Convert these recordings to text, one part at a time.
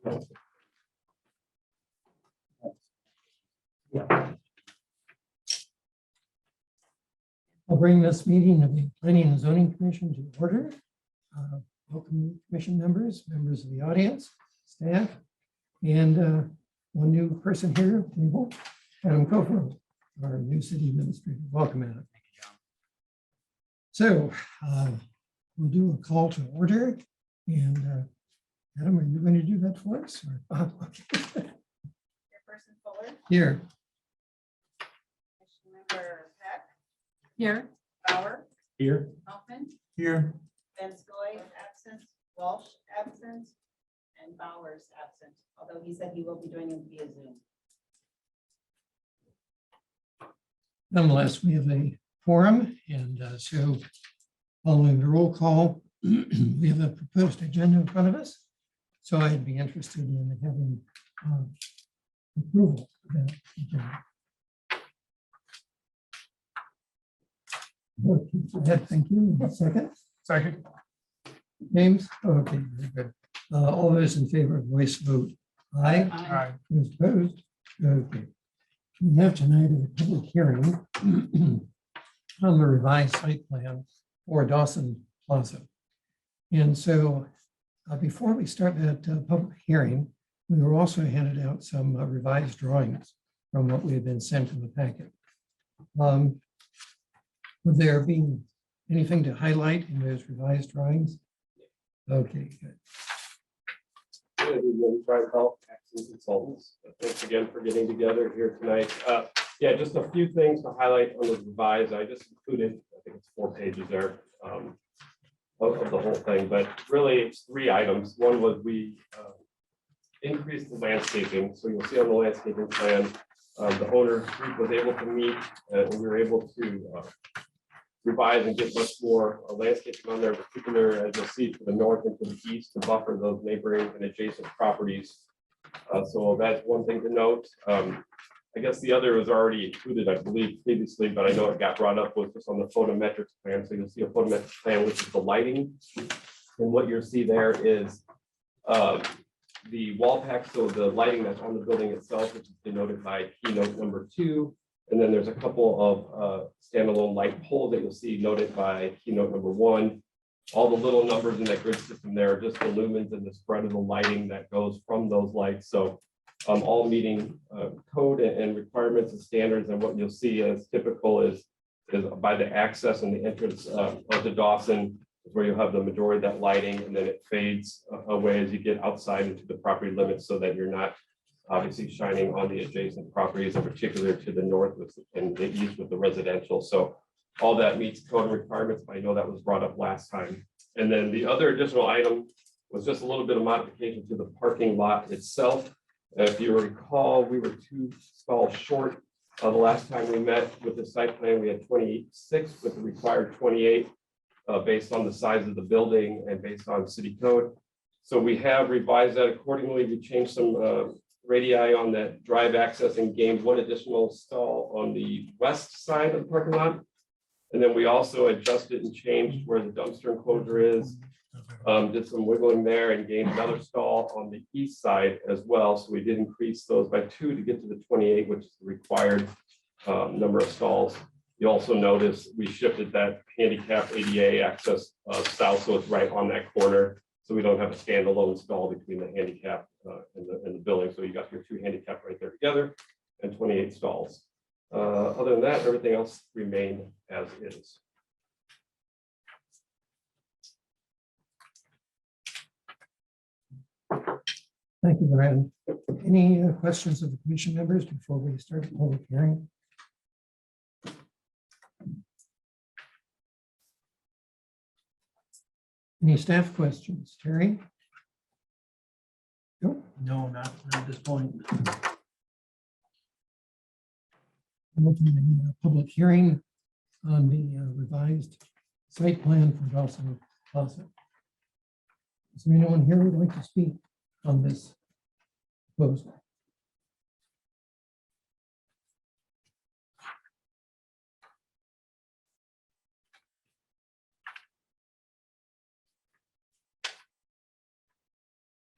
I'll bring this meeting of the Planning and Zoning Commission to order. Welcome commission members, members of the audience, staff, and one new person here at the table, Adam Kofer, our new city administrator. Welcome, Adam. Thank you, John. So we'll do a call to order. And Adam, are you going to do that for us? Okay. Chairperson Fuller, Here. Commissioner Peck, Here. Bauer, Here. Hoffman, Here. Van Scoy absent, Walsh absent, and Bowers absent, although he said he will be joining via Zoom. Nonetheless, we have a forum, and so following the roll call, we have a proposed agenda in front of us. So I'd be interested in having approval of that agenda. Okay, thank you. Second. Second. James? Okay, very good. All those in favor of voice vote, aye. Aye. Those opposed? Okay. We have tonight a public hearing on the revised site plan for Dawson Plaza. And so before we start that public hearing, we were also handed out some revised drawings from what we had been sent in the packet. Would there be anything to highlight in those revised drawings? Okay, good. Try to help Axon Consultants. Thanks again for getting together here tonight. Yeah, just a few things to highlight on the revised. I just included, I think it's 4 pages there of the whole thing, but really it's 3 items. One was we increased the landscaping. So you'll see on the landscaping plan, the owner group was able to meet and we were able to revise and get much more landscaping on there, in particular, as you'll see to the north and to the east to buffer those neighboring and adjacent properties. So that's one thing to note. I guess the other was already included, I believe, previously, but I know it got brought up was just on the photometrics plan. So you'll see a photometric plan, which is the lighting. And what you'll see there is the wall pack, so the lighting that's on the building itself, which is denoted by keynote number 2. And then there's a couple of standalone light poles that you'll see noted by keynote number 1. All the little numbers in that grid system there are just the lumens and the spread of the lighting that goes from those lights. So all meeting code and requirements and standards. And what you'll see as typical is by the access and the entrance of the Dawson is where you'll have the majority of that lighting, and then it fades away as you get outside into the property limits so that you're not obviously shining on the adjacent properties, in particular to the north and the east with the residential. So all that meets code requirements. I know that was brought up last time. And then the other additional item was just a little bit of modification to the parking lot itself. If you recall, we were 2 stalls short the last time we met with the site plan. We had 26 with the required 28 based on the size of the building and based on city code. So we have revised that accordingly. We changed some radii on that drive access and gained 1 additional stall on the west side of the parking lot. And then we also adjusted and changed where the dumpster enclosure is, did some wiggling there and gained another stall on the east side as well. So we did increase those by 2 to get to the 28, which is the required number of stalls. You also notice we shifted that handicap ADA access south, so it's right on that corner. So we don't have a standalone stall between the handicap and the building. So you got your 2 handicap right there together and 28 stalls. Other than that, everything else remained as is. Thank you, Brian. Any questions of the commission members before we start the public hearing? Any staff questions? Terry? Nope. No, not at this point. Opening a public hearing on the revised site plan for Dawson Plaza. Is there anyone here who would like to speak on this proposal?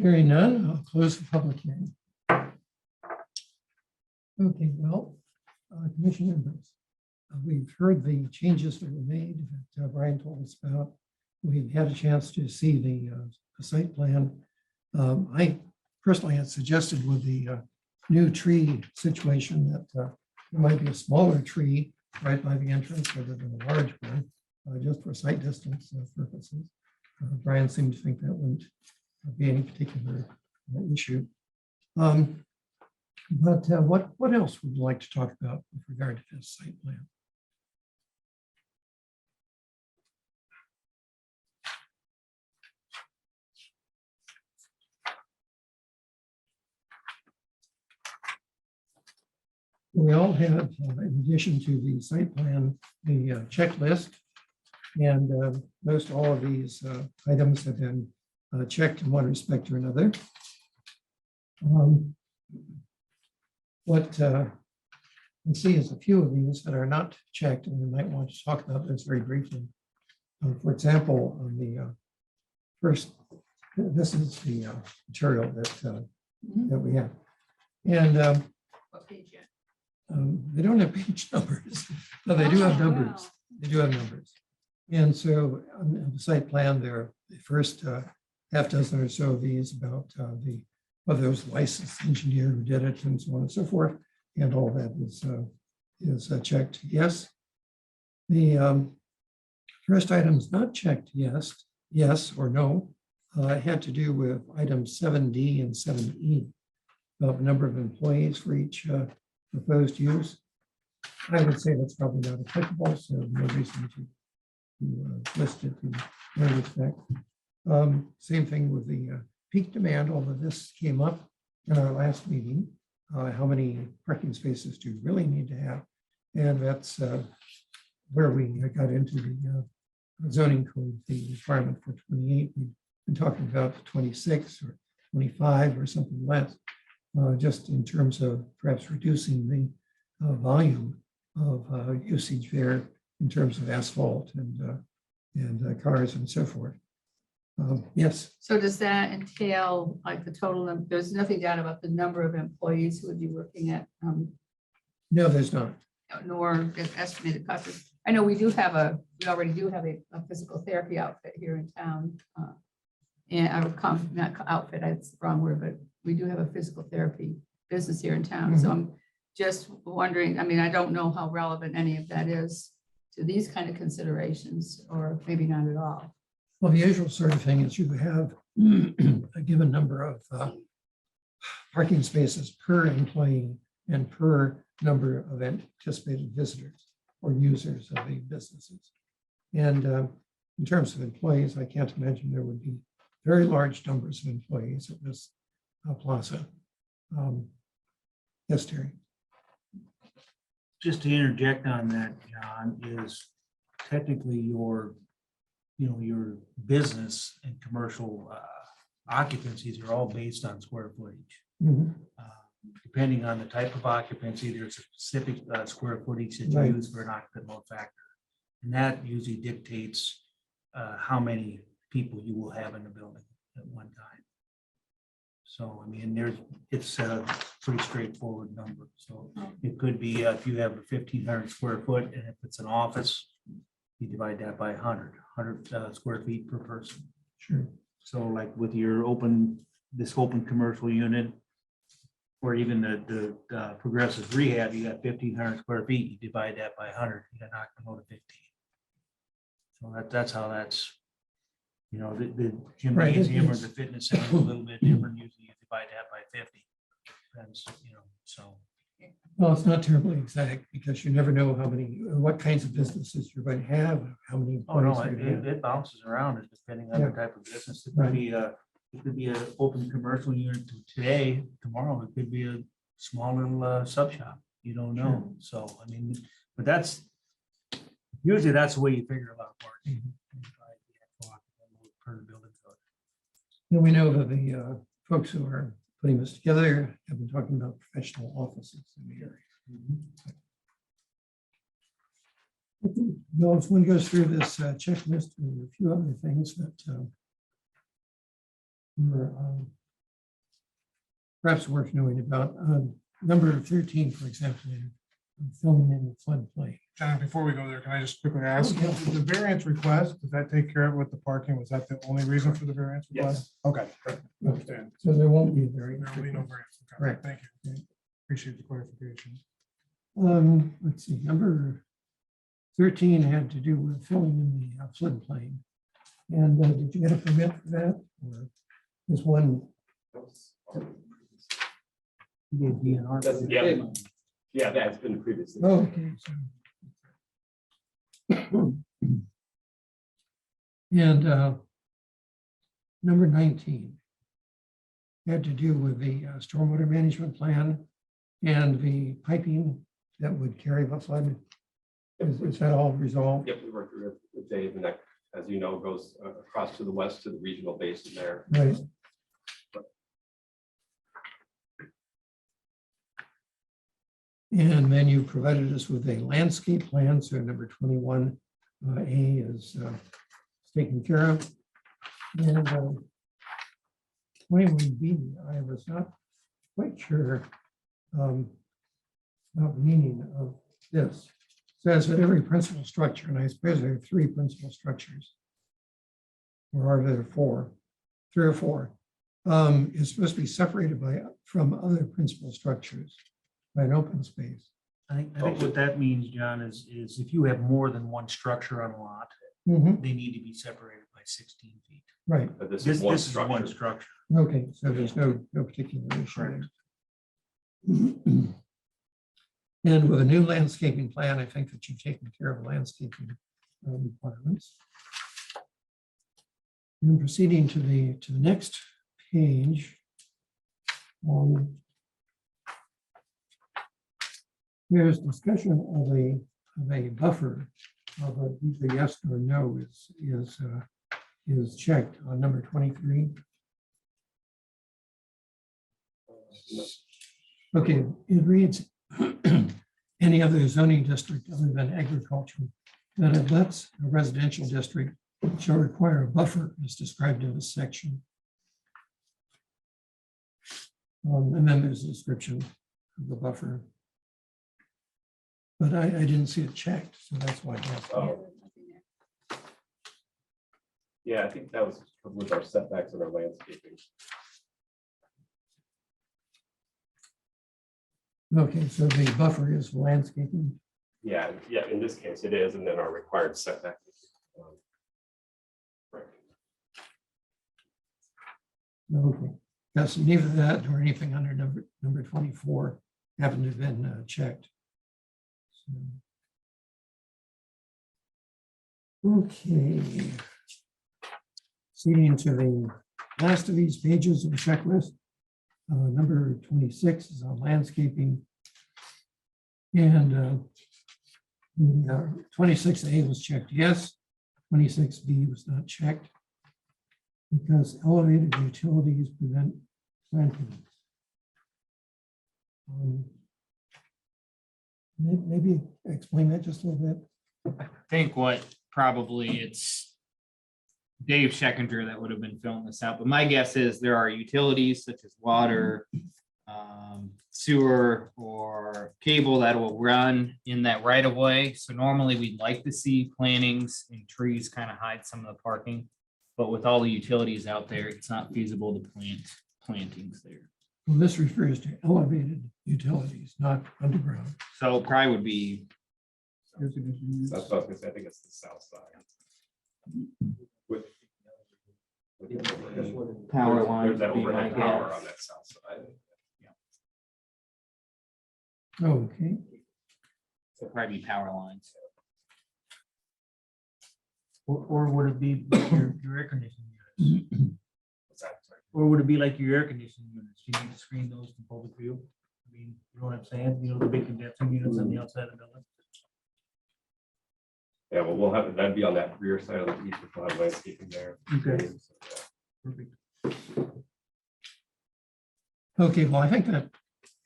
Hearing none, I'll close the public hearing. Okay, well, commission members, we've heard the changes that were made that Brian told us about. We've had a chance to see the site plan. I personally had suggested with the new tree situation that there might be a smaller tree right by the entrance rather than a large one, just for sight distance purposes. Brian seemed to think that wouldn't be any particular issue. But what else would you like to talk about with regard to this site plan? We all have, in addition to the site plan, the checklist. And most all of these items have been checked in one respect or another. What I see is a few of these that are not checked, and we might want to talk about this very briefly. For example, on the first, this is the material that we have. And What page yet? they don't have page numbers, but they do have numbers. Wow. They do have numbers. And so on the site plan, there are the first half dozen or so of these about whether it was licensed engineer who did it and so on and so forth. And all that is checked yes. The first item is not checked yes or no. Had to do with items 7D and 7E, about the number of employees for each proposed use. I would say that's probably not applicable, so no reason to list it in that respect. Same thing with the peak demand, although this came up in our last meeting. How many parking spaces do you really need to have? And that's where we got into the zoning code, the requirement for 28. We've been talking about 26 or 25 or something less, just in terms of perhaps reducing the volume of usage there in terms of asphalt and cars and so forth. Yes. So does that entail like the total, there's nothing down about the number of employees who would be working at, No, there's not. nor the estimated cost? I know we already do have a physical therapy outfit here in town. And I would not outfit, that's the wrong word, but we do have a physical therapy business here in town. So I'm just wondering, I mean, I don't know how relevant any of that is to these kind of considerations, or maybe not at all. Well, the usual sort of thing is you have a given number of parking spaces per employee and per number of anticipated visitors or users of the businesses. And in terms of employees, I can't imagine there would be very large numbers of employees at this plaza. Yes, Terry. Just to interject on that, John, is technically your business and commercial occupancies are all based on square footage. Mhm. Depending on the type of occupancy, there's a specific square footage that you Right. use for an occupant load factor. And that usually dictates how many people you will have in the building at one time. So, I mean, it's a pretty straightforward number. So it could be if you have a 1,500 square foot, and if it's an office, you divide that by 100 square feet per person. Sure. So like with your this open commercial unit, or even the progressive rehab, you got 1,500 square feet, you divide that by 100, you got knocked below to 15. So that's how that's, the gymnasium or the fitness center is a little bit different. Usually you divide that by 50. Depends, so. Well, it's not terribly exact because you never know what kinds of businesses you're going to have, how many Oh, no, employees. you're gonna have. it bounces around it depending on the type of business. It could be an open commercial unit today, tomorrow it could be a small little sub shop. You don't know. So, I mean, but that's usually the way you figure it out. Per building code. And we know that the folks who are putting this together have been talking about professional offices in the area. Well, if one goes through this checklist, there are a few other things that were perhaps worth knowing about. Number 13, for example, filling in the floodplain. John, before we go there, can I just quickly ask, Yeah. the variance request, does that take care of with the parking? Was that the only reason for the variance request? Okay, good. Understand. So there won't be a very. There will be no variance. Okay, Correct. Thank you. Appreciate the clarification. Let's see, number 13 had to do with filling in the floodplain. And did you get a permit for that? Or is one? Be a DNR. Yeah, that's been previously. Oh, okay. So. And number 19 had to do with the stormwater management plan and the piping that would carry the flood. Is that all resolved? Yep, we worked with Dave, and that, as you know, goes across to the west to the regional basin there. Right. And then you provided us with a landscape plan, so number 21A is taken care of. And 21B, I was not quite sure about the meaning of this. Says that every principal structure, and I suppose there are 3 principal structures, or are there 4? 3 or 4, is supposed to be separated from other principal structures by an open space. I think what that means, John, is if you have more than one structure on a lot, Mhm. they need to be separated by 16 feet. Right, But this This is one is one structure. structure. okay, so there's no particular issue there. And with a new landscaping plan, I think that you've taken care of landscaping requirements. And proceeding to the next page. There's discussion of a buffer, of either yes or no is checked on number 23. Okay, it reads, any other zoning district other than agricultural that abuts a residential district shall require a buffer as described in this section. And then there's a description of the buffer. But I didn't see it checked, so that's why I asked. Oh, yeah, I think that was with our setbacks and our landscaping. Okay, so the buffer is landscaping. Yeah, in this case it is, and then our required setback. Right. Okay, yes, neither that nor anything under number 24 happened to have been checked. So. Okay. Proceeding to the last of these pages of the checklist. Number 26 is on landscaping. And 26A was checked yes, 26B was not checked because elevated utilities prevent planting. Maybe explain that just a little bit. I think what probably it's Dave Scheckinger that would have been filling this out, but my guess is there are utilities such as water, sewer, or cable that will run in that right of way. So normally we'd like to see plantings and trees kind of hide some of the parking. But with all the utilities out there, it's not feasible to plant plantings there. Well, this refers to elevated utilities, not underground. So probably would be, That's what I was gonna say. I think it's the south side. With- Power There's lines that would be my overhead power guess. on that south side. Okay, so probably be power lines. Or would it be like your air conditioning units? What's that? Sorry. Or would it be like your air conditioning units? You need to screen those from public view? I mean, you know what I'm saying? You know, the big condensing units on the outside of the building? Yeah, well, we'll have, that'd be on that rear side of the east, we'll have landscaping there. Okay. So, yeah. Perfect. okay, well, I think that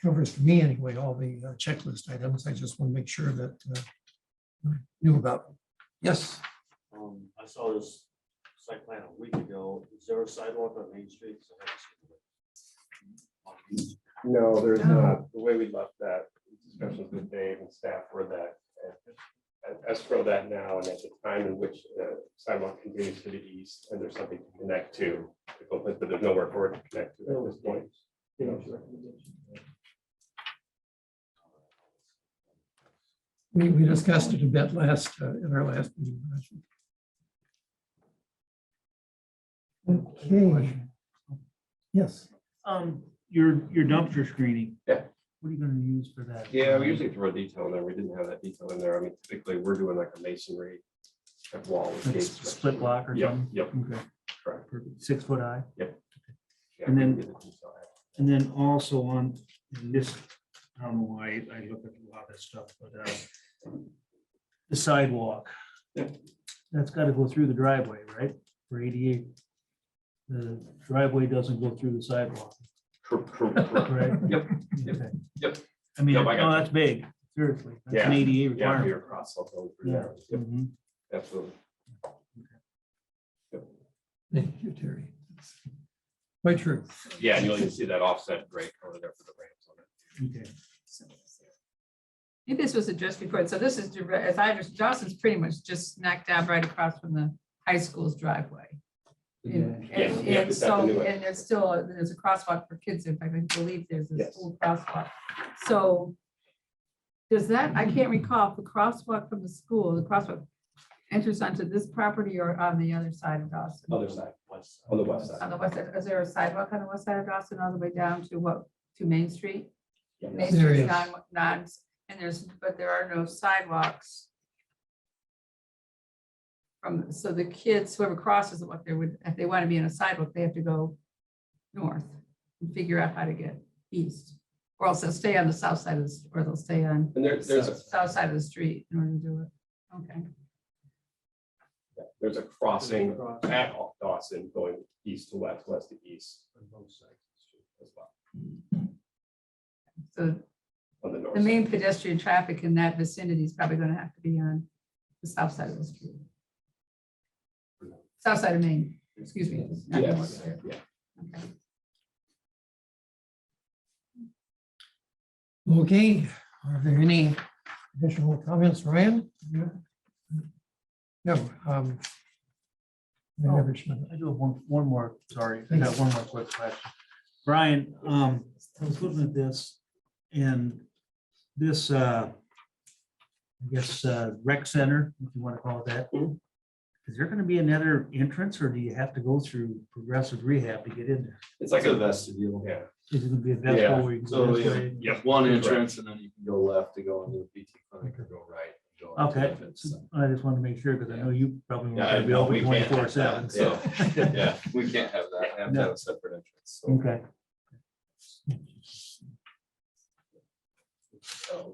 covers for me anyway, all the checklist items. I just want to make sure that I knew about them. Yes, I saw this site plan a week ago. Is there a sidewalk on Main Street? No, there's No. not. The way we left that, discussions with Dave and staff were that escrow that now, and at the time in which sidewalk continues to the east, and there's something to connect to, but there's nowhere for it to connect to at this point. We discussed it a bit in our last meeting. Okay. Yes, Your dumpster screening. Yeah. What are you gonna use for that? Yeah, we usually throw a detail in there. We didn't have that detail in there. I mean, typically, we're doing like a masonry type wall with Like gates. split block or Yep, something? yep, Okay, correct. perfect. 6 foot high. Yeah, And then- we can get the detail. And then also on in this, I don't know why I look at a lot of this stuff, but the sidewalk. Yeah. That's got to go through the driveway, right? For ADA. The driveway doesn't go through the sidewalk, right? Yep, Okay. Yep. I mean, Yep, I got no, you. that's big, seriously. That's Yeah. an ADA yeah, requirement. your crosswalk going through Yeah. there. Yep, Mhm. absolutely. thank you, Terry. Quite true. Yeah, and you'll even see that offset break over there for the ramps on it. Okay. Maybe this was addressed before. So this is, direct- as I understand, Dawson's pretty much just smack dab right across from the high school's driveway. And, Yeah, yeah, and it's so, at the new end. and there's a crosswalk for kids. In fact, I believe there's a Yes. school crosswalk. So does that, I can't recall if the crosswalk from the school, the crosswalk enters onto this property or on the other side of Dawson? Other side, on the west On side. the west side, is there a sidewalk on the west side of Dawson all the way down to what, to Main Street? Main Yes. There Street's is. non, and but there are no sidewalks. So the kids, whoever crosses it, what they would, if they want to be in a sidewalk, they have to go north and figure out how to get east. Or else they'll stay on the south side of this, or they'll stay on And there's a, south side of the street in order to do it. Okay. there's a crossing at Dawson going east to west, west to east. On both sides of the street as well, So on the north the side. main pedestrian traffic in that vicinity is probably going to have to be on the south side of the street. South side of Main, excuse me. not Yes, north there. yeah. Okay. Okay, are there any additional comments, Ryan? No. Member Schmidt. I do have one more, sorry, I got one more quick question. Brian, I was looking at this and this, I guess, rec center, if you want to call it that. Mhm. Is there going to be another entrance or do you have to go through progressive rehab to get in there? It's like a vestibule. Yeah, Is it going to be a Yeah. vestibule where you can So, go this yeah. way? Yep. One Correct. entrance and then you can go left to go into the PT clinic or go right. and go into Okay, the fitness so center. I just wanted to make sure because I know you probably won't Yeah, I be know, open we can't have 24/7. that, So, Yeah, we can't have that. I have to have a separate entrance. So okay.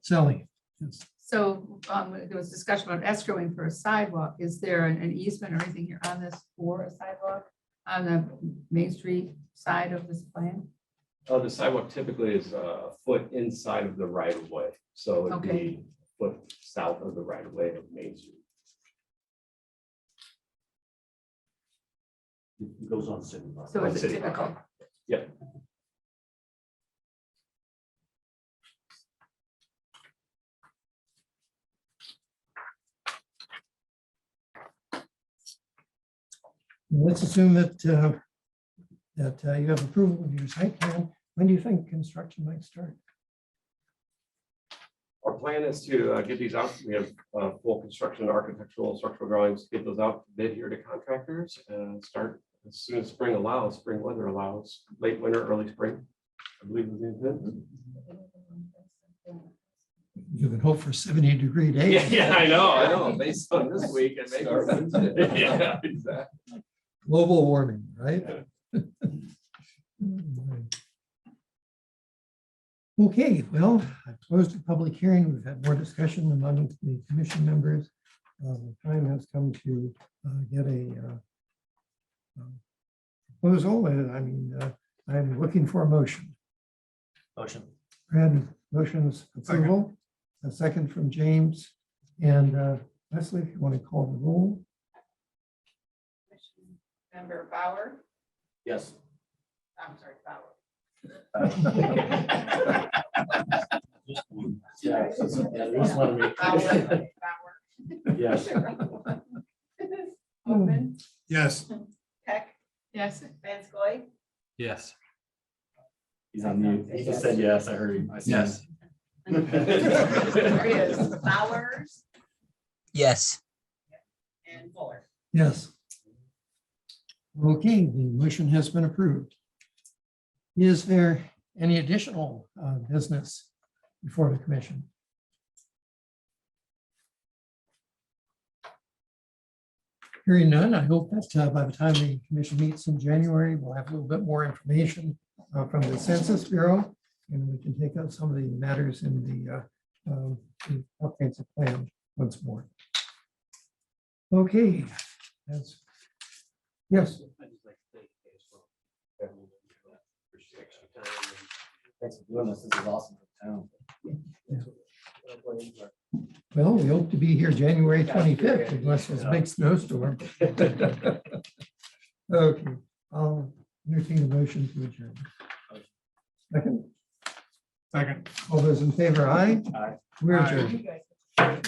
Sally. Yes. So there was discussion about escrowing for a sidewalk. Is there an easement or anything here on this for a sidewalk on the Main Street side of this plan? the sidewalk typically is a foot inside of the right of way, so it'd Okay. be a foot south of the right of way of Main Street. it goes on city. line. So is it City typical? line. Yep. Let's assume that you have approval of your site plan. When do you think construction might start? Our plan is to get these out. We have full construction, architectural, and structural drawings, get those out to bid here to contractors and start as soon as spring allows, spring weather allows, late winter, early spring. I believe is the intent. You can hope for 70-degree days. Yeah, I know. Based on this week and maybe. Start Wednesday. Yeah, exactly. Global warming, right? Okay, well, I've closed the public hearing. We've had more discussion among the commission members. The time has come to get a proposal, and I'm looking for a motion. Motion. Brad, motions approval, a second from James, and Leslie, if you want to call the roll. Member Bauer, Yes. I'm sorry, Bauer, Yeah, just let me. Yes. Hoffman, Yes. Peck, Yes, Van Scoy, Yes. He's on mute. He just said yes, I heard him. I said Yes. there he is, Bowers, Yes. and Fuller. Yes. Okay, the motion has been approved. Is there any additional business before the commission? Hearing none, I hope that by the time the commission meets in January, we'll have a little bit more information from the Census Bureau, and we can take up some of the matters in the comprehensive plan once more. Okay. Yes. Thanks for doing this. This is awesome for town. Well, we hope to be here January 25th unless there's a big snowstorm. Okay, I'll entertain a motion to adjourn. Second, Second. all those in favor, aye? Aye. We're Aye. adjourned. You guys.